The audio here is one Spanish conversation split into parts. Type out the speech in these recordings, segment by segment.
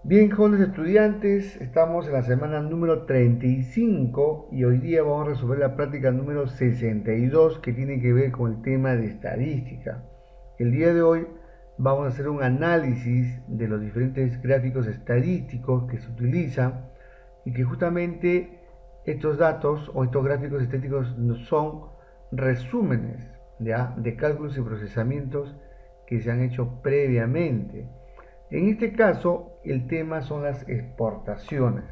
Bien, jóvenes estudiantes, estamos en la semana número 35 y hoy día vamos a resolver la práctica número 62 que tiene que ver con el tema de estadística. El día de hoy vamos a hacer un análisis de los diferentes gráficos estadísticos que se utilizan y que justamente estos datos o estos gráficos estadísticos son resúmenes, ¿ya?, de cálculos y procesamientos que se han hecho previamente. En este caso, el tema son las exportaciones.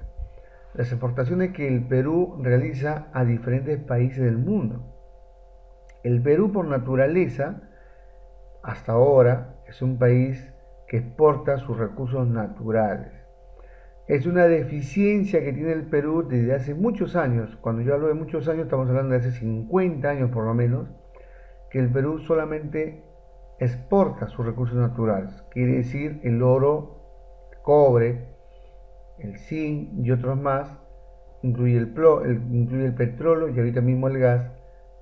Las exportaciones que el Perú realiza a diferentes países del mundo. El Perú, por naturaleza, hasta ahora, es un país que exporta sus recursos naturales. Es una deficiencia que tiene el Perú desde hace muchos años. Cuando yo hablo de muchos años, estamos hablando de hace 50 años por lo menos, que el Perú solamente exporta sus recursos naturales. Quiere decir el oro, cobre, el zinc y otros más, incluye el petróleo y ahorita mismo el gas,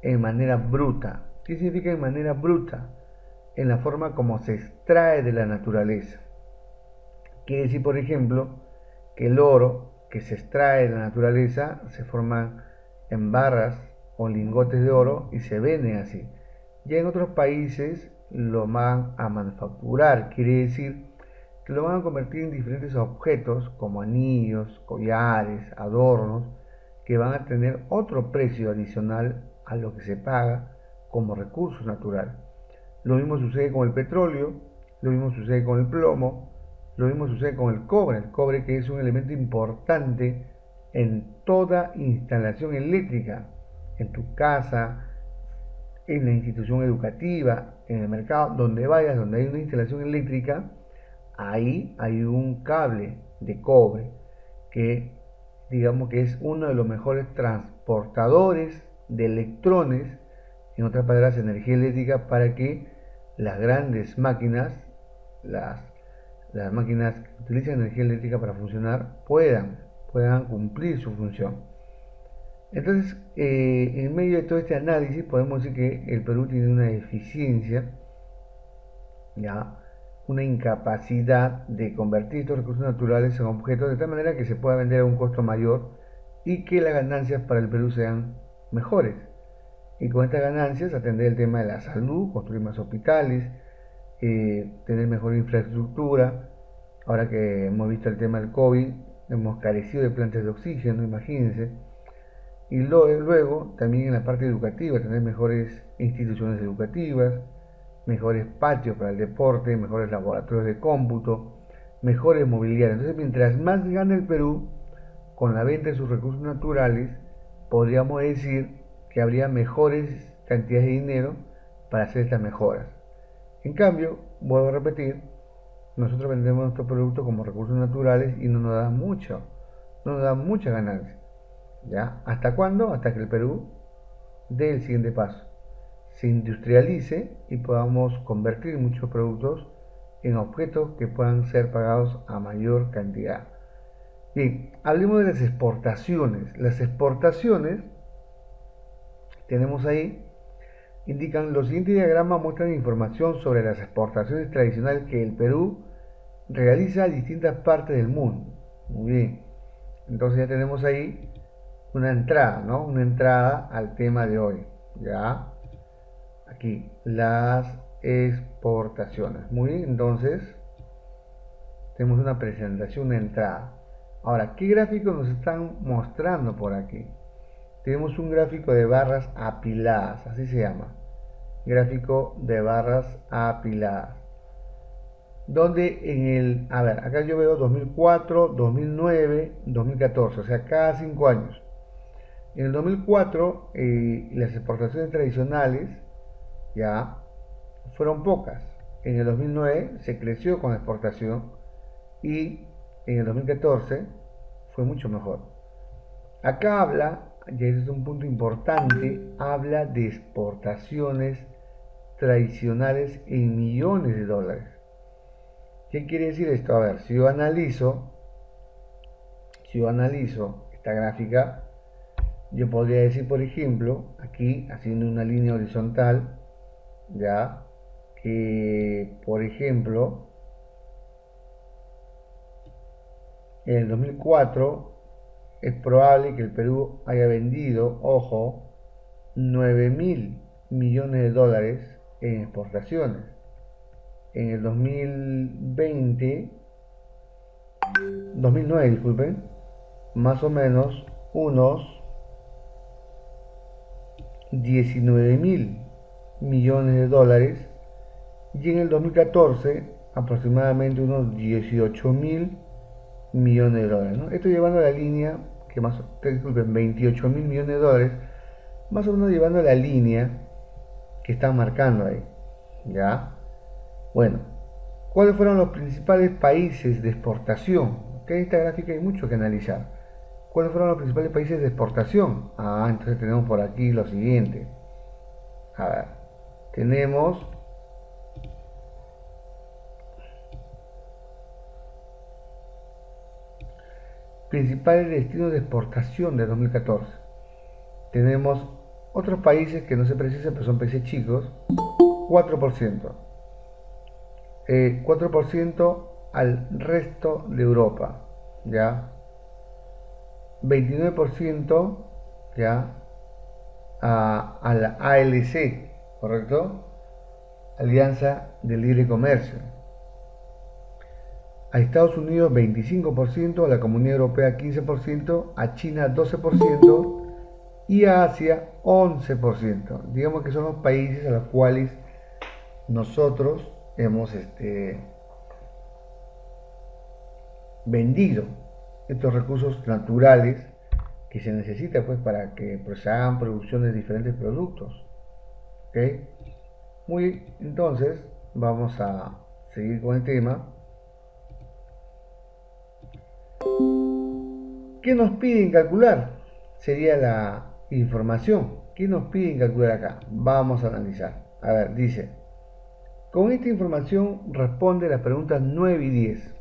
en manera bruta. ¿Qué significa en manera bruta? En la forma como se extrae de la naturaleza. Quiere decir, por ejemplo, que el oro que se extrae de la naturaleza se forma en barras o lingotes de oro y se venden así. Ya en otros países lo van a manufacturar, quiere decir que lo van a convertir en diferentes objetos como anillos, collares, adornos, que van a tener otro precio adicional a lo que se paga como recurso natural. Lo mismo sucede con el petróleo, lo mismo sucede con el plomo, lo mismo sucede con el cobre que es un elemento importante en toda instalación eléctrica, en tu casa, en la institución educativa, en el mercado, donde vayas, donde hay una instalación eléctrica, ahí hay un cable de cobre que digamos que es uno de los mejores transportadores de electrones, en otras palabras, energía eléctrica, para que las grandes máquinas, las, las máquinas que utilizan energía eléctrica para funcionar, puedan cumplir su función. Entonces, en medio de todo este análisis, podemos decir que el Perú tiene una deficiencia, ya, una incapacidad de convertir estos recursos naturales en objetos de tal manera que se pueda vender a un costo mayor y que las ganancias para el Perú sean mejores. Y con estas ganancias atender el tema de la salud, construir más hospitales, tener mejor infraestructura. Ahora que hemos visto el tema del COVID, hemos carecido de plantas de oxígeno, imagínense. Y luego también en la parte educativa, tener mejores instituciones educativas, mejores patios para el deporte, mejores laboratorios de cómputo, mejores mobiliarios. Entonces, mientras más gana el Perú con la venta de sus recursos naturales, podríamos decir que habría mejores cantidades de dinero para hacer estas mejoras. En cambio, vuelvo a repetir, nosotros vendemos nuestros productos como recursos naturales y no nos da mucho, no nos da mucha ganancia. ¿Ya? ¿Hasta cuándo? Hasta que el Perú dé el siguiente paso, se industrialice y podamos convertir muchos productos en objetos que puedan ser pagados a mayor cantidad. Bien, hablemos de las exportaciones. Las exportaciones, tenemos ahí, indican los siguientes diagramas muestran información sobre las exportaciones tradicionales que el Perú realiza a distintas partes del mundo. Muy bien, entonces ya tenemos ahí una entrada, ¿no? Una entrada al tema de hoy, ¿ya? Aquí, las exportaciones. Muy bien, entonces tenemos una presentación, una entrada. Ahora, ¿qué gráficos nos están mostrando por aquí? Tenemos un gráfico de barras apiladas, así se llama. Gráfico de barras apiladas. Donde acá yo veo 2004, 2009, 2014, o sea, cada 5 años. En el 2004, las exportaciones tradicionales ya fueron pocas. En el 2009 se creció con la exportación y en el 2014 fue mucho mejor. Acá habla, y ese es un punto importante, habla de exportaciones tradicionales en millones de dólares. ¿Qué quiere decir esto? A ver, si yo analizo esta gráfica, yo podría decir, por ejemplo, aquí haciendo una línea horizontal, ya, que por ejemplo en el 2004 es probable que el Perú haya vendido, ojo, 9.000 millones de dólares en exportaciones. En el 2009, disculpen, más o menos unos 19.000 millones de dólares, y en el 2014 aproximadamente unos 18.000 millones de dólares, ¿no? Esto llevando a la línea, que más, disculpen, 28.000 millones de dólares, más o menos llevando a la línea que están marcando ahí, ¿ya? Bueno, ¿cuáles fueron los principales países de exportación? Que en esta gráfica hay mucho que analizar. ¿Cuáles fueron los principales países de exportación? Entonces tenemos por aquí lo siguiente. A ver, tenemos principales destinos de exportación de 2014. Tenemos otros países que no se precisan, pero son países chicos, 4%. 4% al resto de Europa, ¿ya? 29%, ¿ya? A la ALC, ¿correcto? Alianza de Libre Comercio. A Estados Unidos 25%, a la Comunidad Europea 15%, a China 12% y a Asia 11%. Digamos que son los países a los cuales nosotros hemos vendido estos recursos naturales que se necesita pues para que se hagan producción de diferentes productos. ¿Ok? Muy, entonces vamos a seguir con el tema. ¿Qué nos piden calcular? Sería la información. ¿Qué nos piden calcular acá? Vamos a analizar. A ver, dice, con esta información responde las preguntas 9 y 10.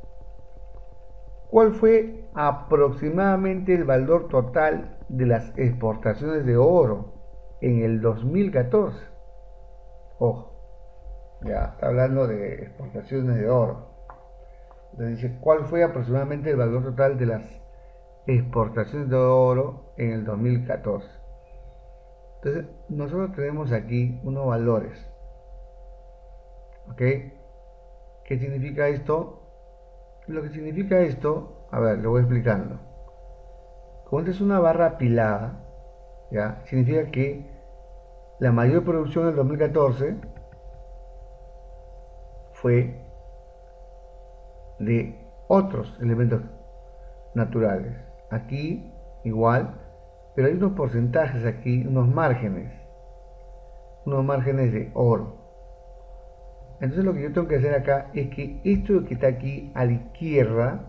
¿Cuál fue aproximadamente el valor total de las exportaciones de oro en el 2014? Ojo, ya está hablando de exportaciones de oro. Entonces dice, ¿cuál fue aproximadamente el valor total de las exportaciones de oro en el 2014? Entonces, nosotros tenemos aquí unos valores. ¿Ok? ¿Qué significa esto? Lo que significa esto, a ver, lo voy explicando. Como esta es una barra apilada, ¿ya? Significa que la mayor producción del 2014 fue de otros elementos naturales. Aquí igual, pero hay unos porcentajes aquí, unos márgenes de oro. Entonces lo que yo tengo que hacer acá es que esto que está aquí a la izquierda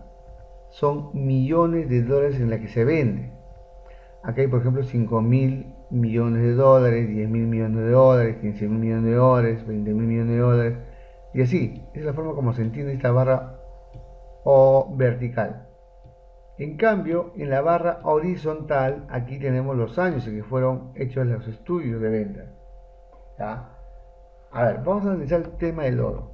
son millones de dólares en la que se vende. Acá hay por ejemplo 5.000 millones de dólares, 10.000 millones de dólares, 15.000 millones de dólares, 20.000 millones de dólares, y así. Esa es la forma como se entiende esta barra o vertical. En cambio, en la barra horizontal, aquí tenemos los años en que fueron hechos los estudios de venta. ¿Ya? A ver, vamos a analizar el tema del oro.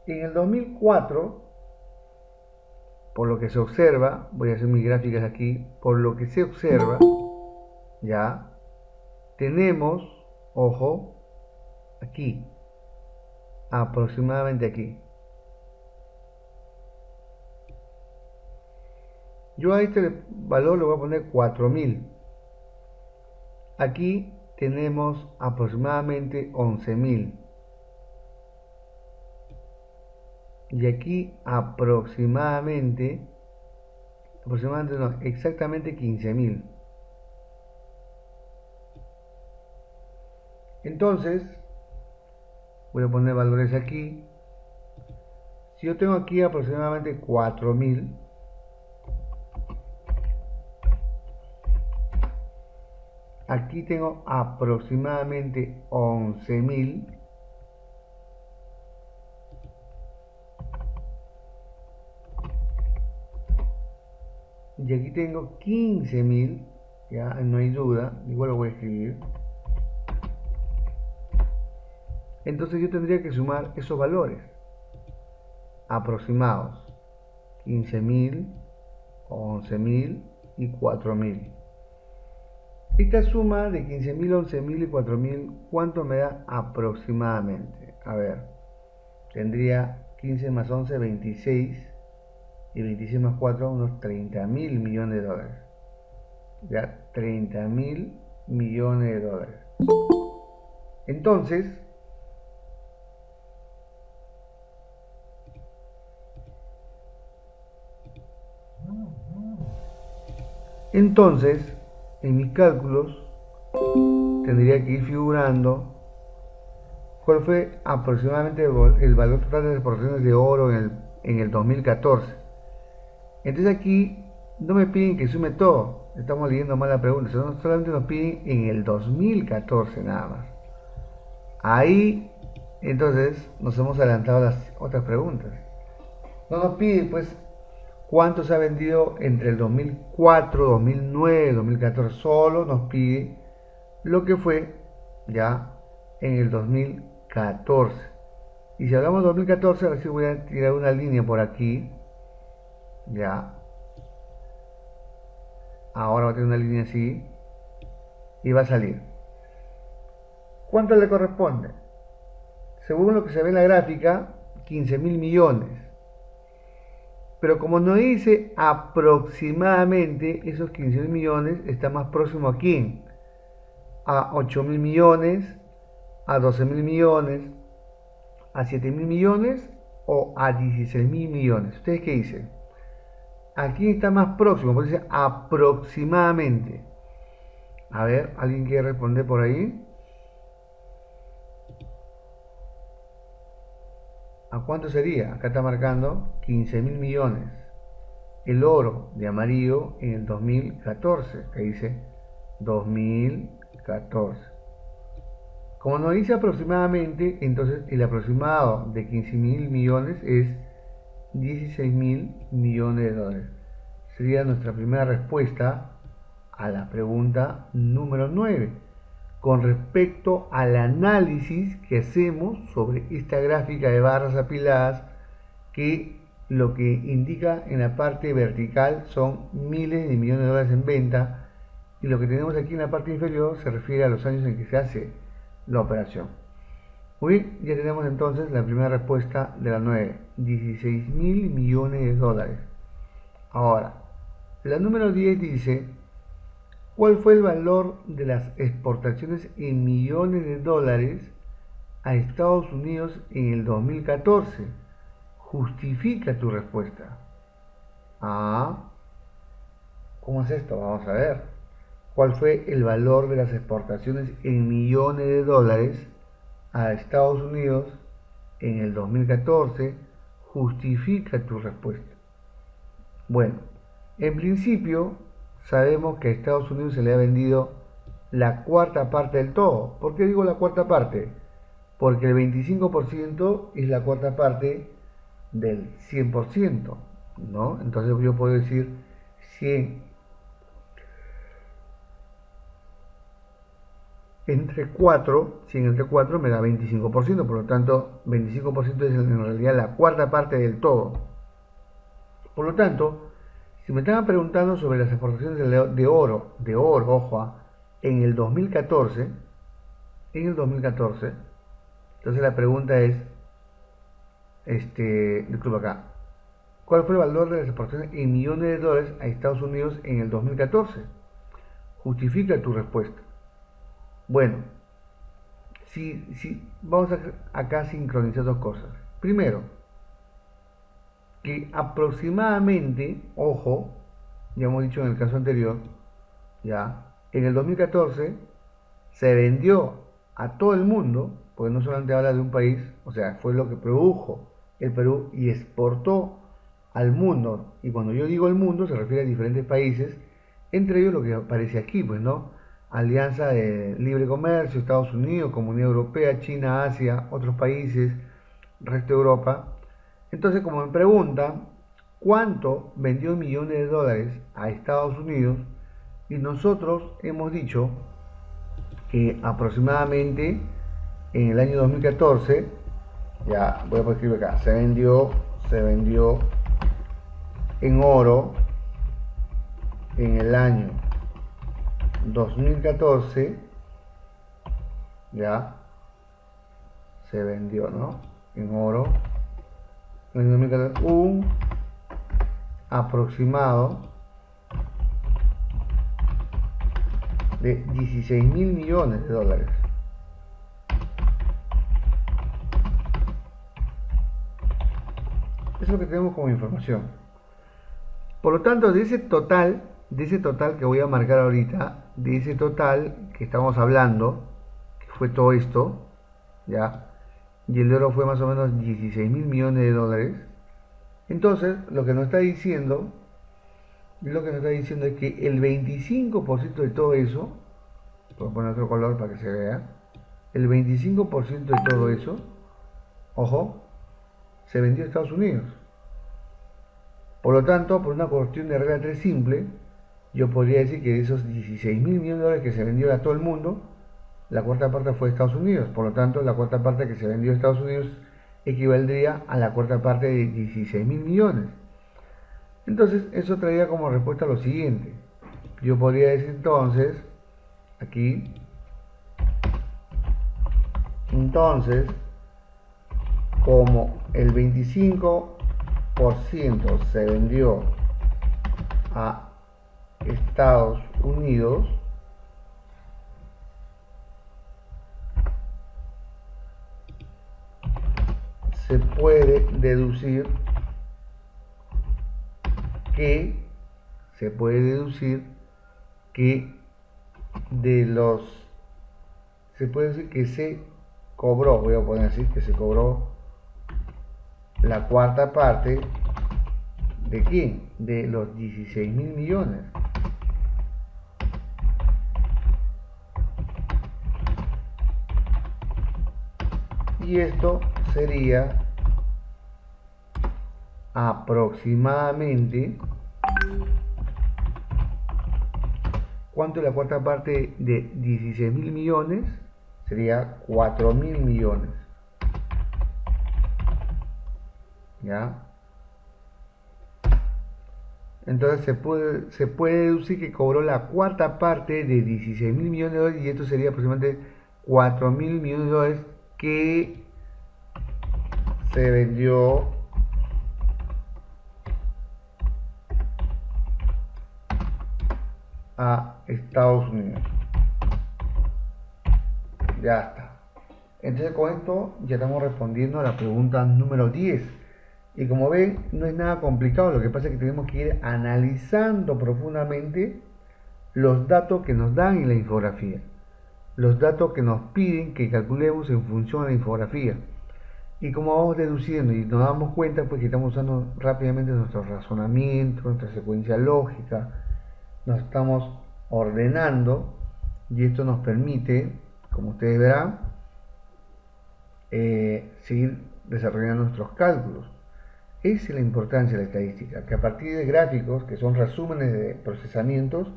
En el 2004, por lo que se observa, voy a hacer mis gráficas aquí, por lo que se observa, ya, tenemos, ojo, aquí, aproximadamente aquí. Yo a este valor le voy a poner 4.000. Aquí tenemos aproximadamente 11.000. Y aquí aproximadamente no, exactamente 15.000. Entonces, voy a poner valores aquí. Si yo tengo aquí aproximadamente 4.000, aquí tengo aproximadamente 11.000, y aquí tengo 15.000, ya no hay duda, igual lo voy a escribir. Entonces yo tendría que sumar esos valores aproximados: 15.000, 11.000 y 4.000. Esta suma de 15.000, 11.000 y 4.000, ¿cuánto me da aproximadamente? A ver, tendría 15 más 11, 26, y 26 más 4, unos 30.000 millones de dólares. Ya, 30.000 millones de dólares. Entonces, en mis cálculos, tendría que ir figurando cuál fue aproximadamente el valor total de las exportaciones de oro en el 2014. Entonces aquí no me piden que sume todo, estamos leyendo mal la pregunta, solamente nos piden en el 2014 nada más. Ahí entonces nos hemos adelantado a las otras preguntas. No nos pide pues cuánto se ha vendido entre el 2004, 2009, 2014, solo nos pide lo que fue ya en el 2014. Y si hablamos de 2014, ahora sí voy a tirar una línea por aquí, ya. Ahora va a tener una línea así y va a salir. ¿Cuánto le corresponde? Según lo que se ve en la gráfica, 15.000 millones. Pero como no dice aproximadamente, esos 15.000 millones está más próximo a quién? A 8.000 millones, a 12.000 millones, a 7.000 millones o a 16.000 millones. ¿Ustedes qué dicen? Aquí está más próximo, porque dice aproximadamente. A ver, ¿alguien quiere responder por ahí? ¿A cuánto sería? Acá está marcando 15.000 millones. El oro de amarillo en el 2014, que dice 2014. Como nos dice aproximadamente, entonces el aproximado de 15.000 millones es 16.000 millones de dólares. Sería nuestra primera respuesta a la pregunta número 9, con respecto al análisis que hacemos sobre esta gráfica de barras apiladas, que lo que indica en la parte vertical son miles de millones de dólares en venta, y lo que tenemos aquí en la parte inferior se refiere a los años en que se hace la operación. Muy bien, ya tenemos entonces la primera respuesta de la 9, 16.000 millones de dólares. Ahora, la número 10 dice: ¿cuál fue el valor de las exportaciones en millones de dólares a Estados Unidos en el 2014? Justifica tu respuesta. ¿Cómo es esto? Vamos a ver. ¿Cuál fue el valor de las exportaciones en millones de dólares a Estados Unidos en el 2014? Justifica tu respuesta. Bueno, en principio sabemos que a Estados Unidos se le ha vendido la cuarta parte del todo. ¿Por qué digo la cuarta parte? Porque el 25% es la cuarta parte del 100%, ¿no? Entonces yo puedo decir 100 entre 4, 100 entre 4 me da 25%, por lo tanto 25% es en realidad la cuarta parte del todo. Por lo tanto, si me estaban preguntando sobre las exportaciones de oro, ojo, en el 2014, entonces la pregunta es, disculpa acá, ¿cuál fue el valor de las exportaciones en millones de dólares a Estados Unidos en el 2014? Justifica tu respuesta. Bueno, vamos acá a sincronizar dos cosas. Primero, que aproximadamente, ojo, ya hemos dicho en el caso anterior, ya, en el 2014 se vendió a todo el mundo, porque no solamente habla de un país, o sea, fue lo que produjo el Perú y exportó al mundo. Y cuando yo digo el mundo, se refiere a diferentes países, entre ellos lo que aparece aquí, pues, ¿no? Alianza de Libre Comercio, Estados Unidos, Comunidad Europea, China, Asia, otros países, resto de Europa. Entonces, como me preguntan cuánto vendió millones de dólares a Estados Unidos, y nosotros hemos dicho que aproximadamente en el año 2014, ya voy a escribir acá, se vendió en oro en el año 2014, ya se vendió, ¿no? En oro en el 2014 un aproximado de 16.000 millones de dólares. Eso es lo que tenemos como información. Por lo tanto, de ese total que voy a marcar ahorita, de ese total que estamos hablando, que fue todo esto, ¿ya? Y el oro fue más o menos 16.000 millones de dólares. Entonces, lo que nos está diciendo es que el 25% de todo eso, voy a poner otro color para que se vea, el 25% de todo eso, ojo, se vendió a Estados Unidos. Por lo tanto, por una cuestión de regla 3 simple, yo podría decir que de esos 16.000 millones de dólares que se vendió a todo el mundo, la cuarta parte fue de Estados Unidos. Por lo tanto, la cuarta parte que se vendió a Estados Unidos equivaldría a la cuarta parte de 16.000 millones. Entonces, eso traería como respuesta lo siguiente. Yo podría decir entonces, aquí, entonces, como el 25% se vendió a Estados Unidos, se puede deducir que se cobró, voy a poner así, que se cobró la cuarta parte de quién, de los 16.000 millones. Y esto sería aproximadamente, ¿cuánto es la cuarta parte de 16.000 millones? Sería 4.000 millones. ¿Ya? Entonces se puede deducir que cobró la cuarta parte de 16.000 millones de dólares, y esto sería aproximadamente 4.000 millones de dólares que se vendió a Estados Unidos. Ya está. Entonces con esto ya estamos respondiendo a la pregunta número 10. Y como ven, no es nada complicado, lo que pasa es que tenemos que ir analizando profundamente los datos que nos dan en la infografía, los datos que nos piden que calculemos en función a la infografía. Y como vamos deduciendo y nos damos cuenta, pues que estamos usando rápidamente nuestro razonamiento, nuestra secuencia lógica, nos estamos ordenando, y esto nos permite, como ustedes verán, seguir desarrollando nuestros cálculos. Esa es la importancia de la estadística, que a partir de gráficos, que son resúmenes de procesamientos,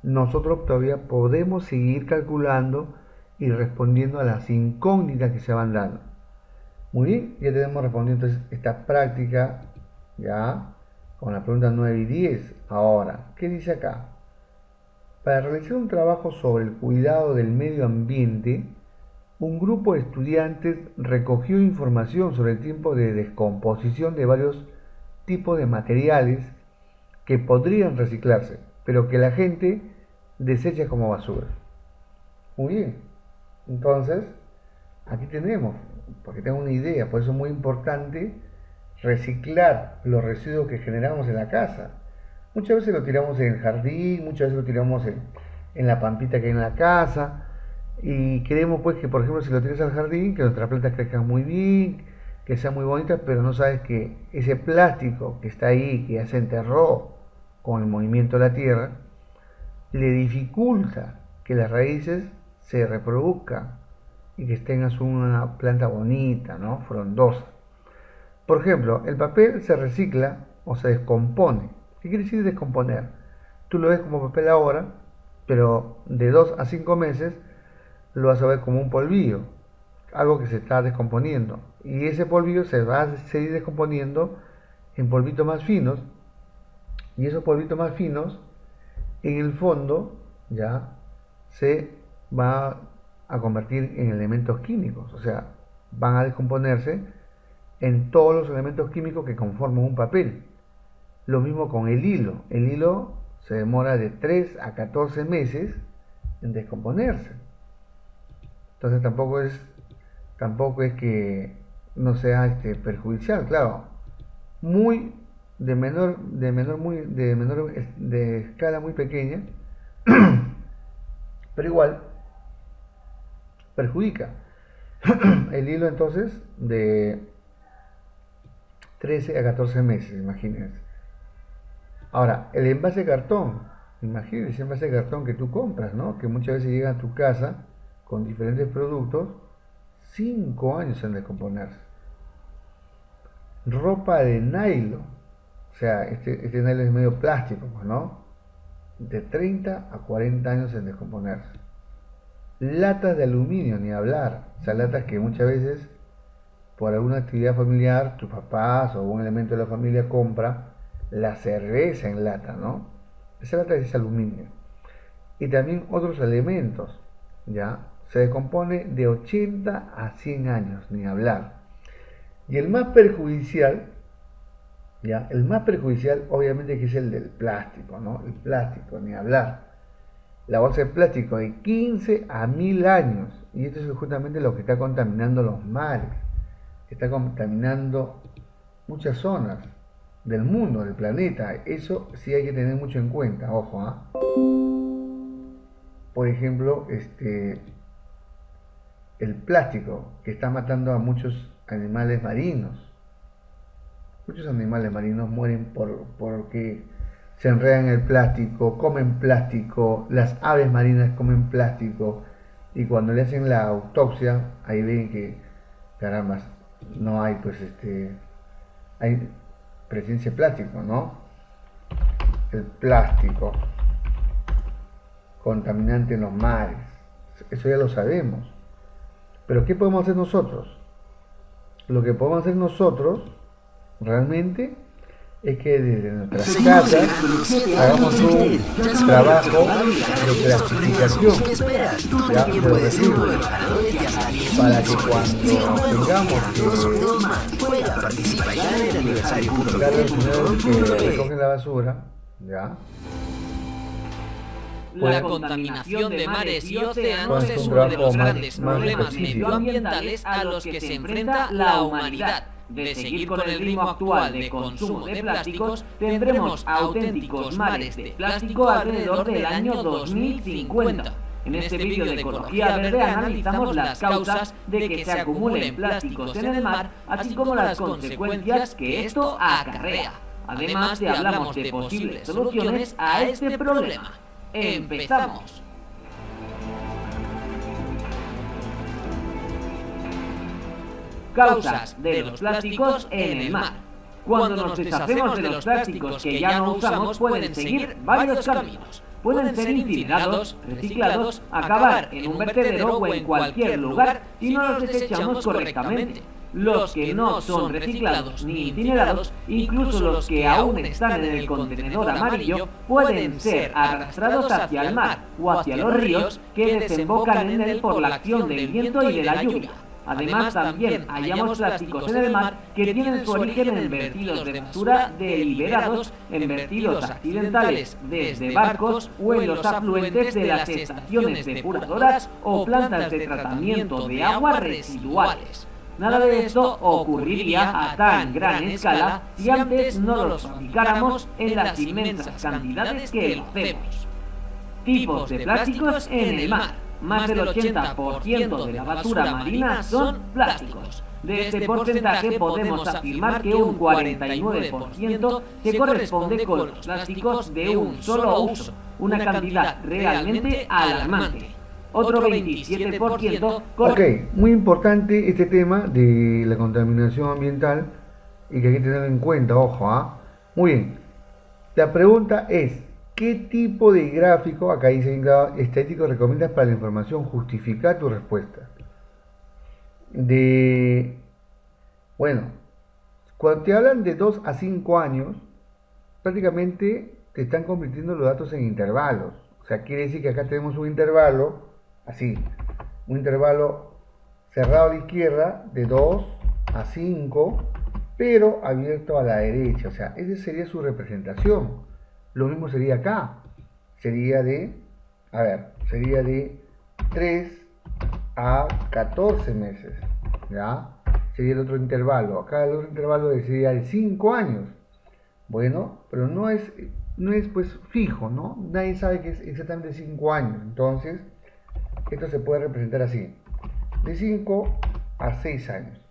nosotros todavía podemos seguir calculando y respondiendo a las incógnitas que se van dando. Muy bien, ya tenemos respondido entonces esta práctica, ya, con la pregunta 9 y 10. Ahora, ¿qué dice acá? Para realizar un trabajo sobre el cuidado del medio ambiente, un grupo de estudiantes recogió información sobre el tiempo de descomposición de varios tipos de materiales que podrían reciclarse, pero que la gente desecha como basura. Muy bien, entonces aquí tenemos, porque tengo una idea, por eso es muy importante reciclar los residuos que generamos en la casa. Muchas veces lo tiramos en el jardín, muchas veces lo tiramos en la pampita que hay en la casa, y queremos pues que, por ejemplo, si lo tiras al jardín, que nuestras plantas crezcan muy bien, que sean muy bonitas, pero no sabes que ese plástico que está ahí, que ya se enterró con el movimiento de la tierra, le dificulta que las raíces se reproduzcan y que tengas una planta bonita, ¿no? Frondosa. Por ejemplo, el papel se recicla o se descompone. ¿Qué quiere decir descomponer? Tú lo ves como papel ahora, pero de 2 a 5 meses lo vas a ver como un polvillo. algo que se está descomponiendo. Y ese polvillo se va a seguir descomponiendo en polvitos más finos. Y esos polvitos más finos, en el fondo, ya se va a convertir en elementos químicos. O sea, van a descomponerse en todos los elementos químicos que conforman un papel. Lo mismo con el hilo. El hilo se demora de 3 a 14 meses en descomponerse. Entonces tampoco es que no sea perjudicial, claro. Muy de escala muy pequeña, pero igual perjudica. El hilo entonces de 13 a 14 meses, imagínense. Ahora, el envase de cartón, imagínense el envase de cartón que tú compras, ¿no? Que muchas veces llega a tu casa con diferentes productos, 5 años en descomponerse. Ropa de nylon, o sea, este nylon es medio plástico, ¿no? De 30 a 40 años en descomponerse. Latas de aluminio, ni hablar, o sea, latas que muchas veces por alguna actividad familiar, tus papás o un elemento de la familia compra la cerveza en lata, ¿no? Esa lata es aluminio. Y también otros elementos, ¿ya? Se descompone de 80 a 100 años, ni hablar. Y el más perjudicial, ¿ya? El más perjudicial obviamente que es el del plástico, ¿no? El plástico, ni hablar. La bolsa de plástico de 15 a 1000 años. Y esto es justamente lo que está contaminando los mares. Está contaminando muchas zonas del mundo, del planeta. Eso sí hay que tener mucho en cuenta, ojo, ¿ah? Por ejemplo, el plástico que está matando a muchos animales marinos. Muchos animales marinos mueren porque se enredan en el plástico, comen plástico, las aves marinas comen plástico, y cuando le hacen la autopsia, ahí ven que, caramba, no hay, hay presencia de plástico, ¿no? El plástico, contaminante en los mares, eso ya lo sabemos. Pero ¿qué podemos hacer nosotros? Lo que podemos hacer nosotros, realmente, es que desde nuestras casas hagamos un trabajo de clasificación, ¿ya? De los residuos, para que cuando tengamos que recogen la basura, ¿ya? La contaminación de mares y océanos es uno de los grandes problemas medioambientales a los que se enfrenta la humanidad. De seguir con el ritmo actual de consumo de plásticos, tendremos auténticos mares de plástico alrededor del año 2050. En este vídeo de Ecología Verde analizamos las causas de que se acumulen plásticos en el mar, así como las consecuencias que esto acarrea. Además, te hablamos de posibles soluciones a este problema. ¡Empezamos! Causas de los plásticos en el mar. Cuando nos deshacemos de los plásticos que ya no usamos, pueden seguir varios caminos. Pueden ser incinerados, reciclados, acabar en un vertedero o en cualquier lugar si no los desechamos correctamente. Los que no son reciclados ni incinerados, incluso los que aún están en el contenedor amarillo, pueden ser arrastrados hacia el mar o hacia los ríos que desembocan en él por la acción del viento y de la lluvia. Además, también hallamos plásticos en el mar que tienen su origen en vertidos de basura deliberados, en vertidos accidentales desde barcos o en los afluentes de las estaciones depuradoras o plantas de tratamiento de agua residuales. Nada de esto ocurriría a tan gran escala si antes no los fabricáramos en las inmensas cantidades que lo hacemos. Tipos de plásticos en el mar. Más del 80% de la basura marina son plásticos. De este porcentaje podemos afirmar que un 49% se corresponde con los plásticos de un solo uso, una cantidad realmente alarmante. Otro 27%... Ok, muy importante este tema de la contaminación ambiental y que hay que tenerlo en cuenta, ojo, ¿ah? Muy bien. La pregunta es, ¿qué tipo de gráfico, acá dice estadístico, recomiendas para la información? Justifica tu respuesta. de, bueno, cuando te hablan de 2 a 5 años, prácticamente te están convirtiendo los datos en intervalos. O sea, quiere decir que acá tenemos un intervalo, así, un intervalo cerrado a la izquierda de 2 a 5, pero abierto a la derecha. O sea, esa sería su representación. Lo mismo sería acá. Sería de, a ver, sería de 3 a 14 meses. ¿Ya? Sería el otro intervalo. Acá el otro intervalo sería de 5 años. Bueno, pero no es pues fijo, ¿no? Nadie sabe que es exactamente 5 años. Entonces, esto se puede representar así. De 5 a 6 años.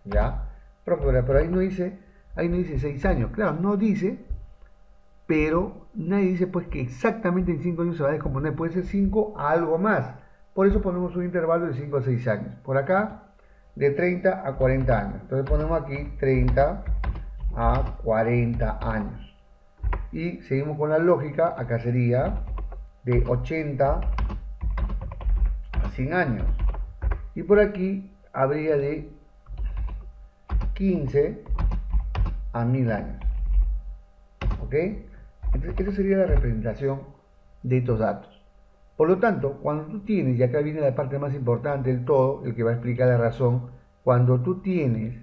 ¿Ya? Pero ahí no dice 6 años. Claro, no dice, pero nadie dice pues que exactamente en 5 años se va a descomponer. Puede ser 5 a algo más. Por eso ponemos un intervalo de 5 a 6 años. Por acá, de 30 a 40 años. Entonces ponemos aquí 30 a 40 años. Y seguimos con la lógica. Acá sería de 80 a 100 años. Y por aquí habría de 15 a 1000 años. ¿Ok? Entonces, esa sería la representación de estos datos. Por lo tanto, cuando tú tienes, y acá viene la parte más importante del todo, el que va a explicar la razón, cuando tú tienes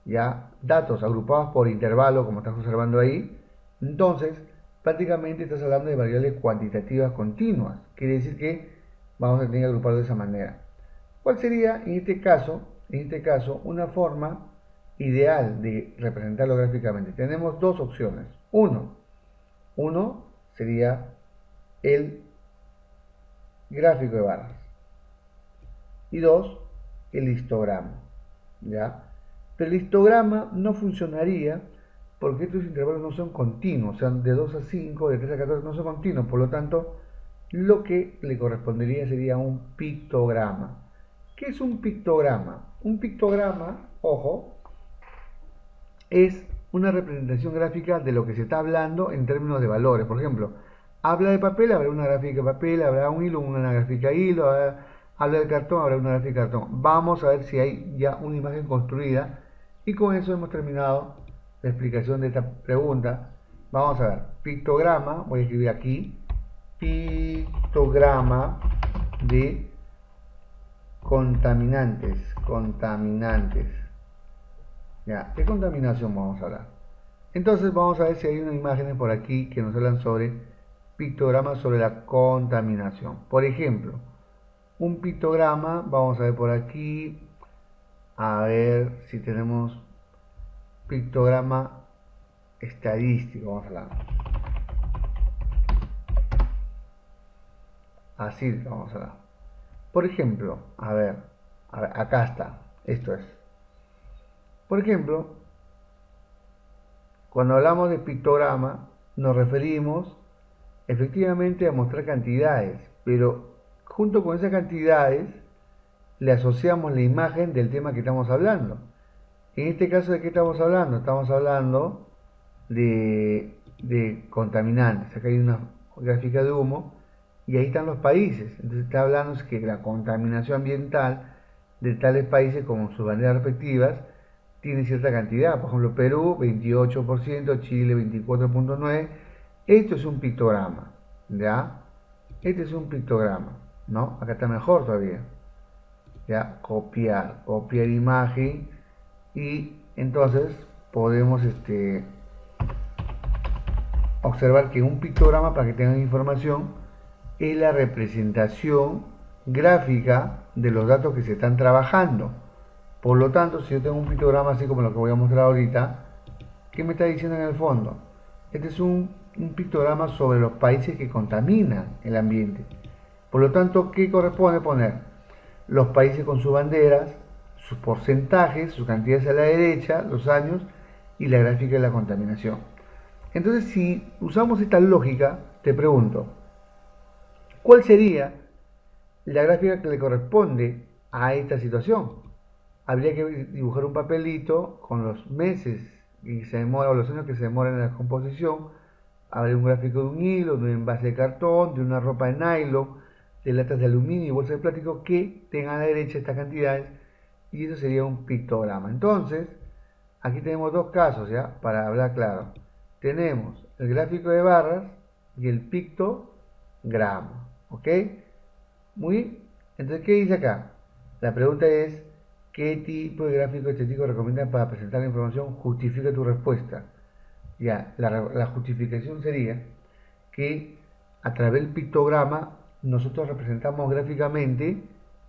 ya datos agrupados por intervalo, como estás observando ahí, entonces prácticamente estás hablando de variables cuantitativas continuas. Quiere decir que vamos a tener que agruparlo de esa manera. ¿Cuál sería en este caso una forma ideal de representarlo gráficamente? Tenemos dos opciones. Uno sería el gráfico de barras y dos, el histograma. ¿Ya? Pero el histograma no funcionaría porque estos intervalos no son continuos, o sea, de 2 a 5, de 3 a 14 no son continuos, por lo tanto, lo que le correspondería sería un pictograma. ¿Qué es un pictograma? Un pictograma, ojo, es una representación gráfica de lo que se está hablando en términos de valores. Por ejemplo, habla de papel, habrá una gráfica de papel, habrá un hilo, una gráfica de hilo, habla de cartón, habrá una gráfica de cartón. Vamos a ver si hay ya una imagen construida y con eso hemos terminado la explicación de esta pregunta. Vamos a ver, pictograma, voy a escribir aquí, pictograma de contaminantes. Ya, ¿qué contaminación vamos a hablar? Entonces vamos a ver si hay unas imágenes por aquí que nos hablan sobre pictogramas sobre la contaminación. Por ejemplo, un pictograma, vamos a ver por aquí, a ver si tenemos pictograma estadístico, vamos a hablar. Así vamos a hablar. Por ejemplo, a ver, acá está, esto es. Por ejemplo, cuando hablamos de pictograma, nos referimos efectivamente a mostrar cantidades, pero junto con esas cantidades le asociamos la imagen del tema que estamos hablando. En este caso, ¿de qué estamos hablando? Estamos hablando de contaminantes. Acá hay una gráfica de humo y ahí están los países. Entonces está hablando que la contaminación ambiental de tales países como sus banderas respectivas tiene cierta cantidad. Por ejemplo, Perú 28%, Chile 24.9%. Esto es un pictograma, ¿ya? Este es un pictograma, ¿no? Acá está mejor todavía. ¿Ya? Copiar imagen y entonces podemos observar que un pictograma, para que tengan información, es la representación gráfica de los datos que se están trabajando. Por lo tanto, si yo tengo un pictograma así como lo que voy a mostrar ahorita, ¿qué me está diciendo en el fondo? Este es un pictograma sobre los países que contaminan el ambiente. Por lo tanto, ¿qué corresponde poner? Los países con sus banderas, sus porcentajes, sus cantidades a la derecha, los años y la gráfica de la contaminación. Entonces, si usamos esta lógica, te pregunto, ¿cuál sería la gráfica que le corresponde a esta situación? Habría que dibujar un papelito con los meses que se demora o los años que se demoran en la composición. Habría un gráfico de un hilo, de un envase de cartón, de una ropa de nylon, de latas de aluminio y bolsas de plástico que tengan a la derecha estas cantidades y eso sería un pictograma. Entonces, aquí tenemos dos casos, ¿ya? Para hablar claro. Tenemos el gráfico de barras y el pictograma, ¿ok? Muy bien. Entonces, ¿qué dice acá? La pregunta es, ¿qué tipo de gráfico estético recomiendas para presentar la información? Justifica tu respuesta. Ya, la justificación sería que a través del pictograma nosotros representamos gráficamente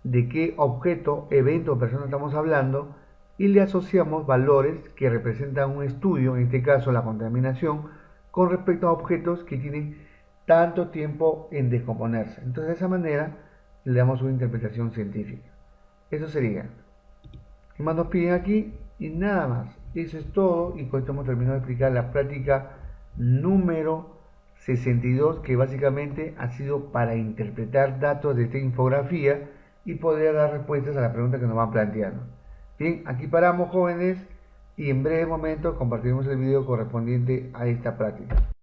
de qué objeto, evento o persona estamos hablando y le asociamos valores que representan un estudio, en este caso la contaminación, con respecto a objetos que tienen tanto tiempo en descomponerse. Entonces de esa manera le damos una interpretación científica. Eso sería. ¿Qué más nos piden aquí? Y nada más. Eso es todo y con esto hemos terminado de explicar la práctica número 62, que básicamente ha sido para interpretar datos de esta infografía y poder dar respuestas a las preguntas que nos van planteando. Bien, aquí paramos, jóvenes, y en breve momento compartiremos el video correspondiente a esta práctica.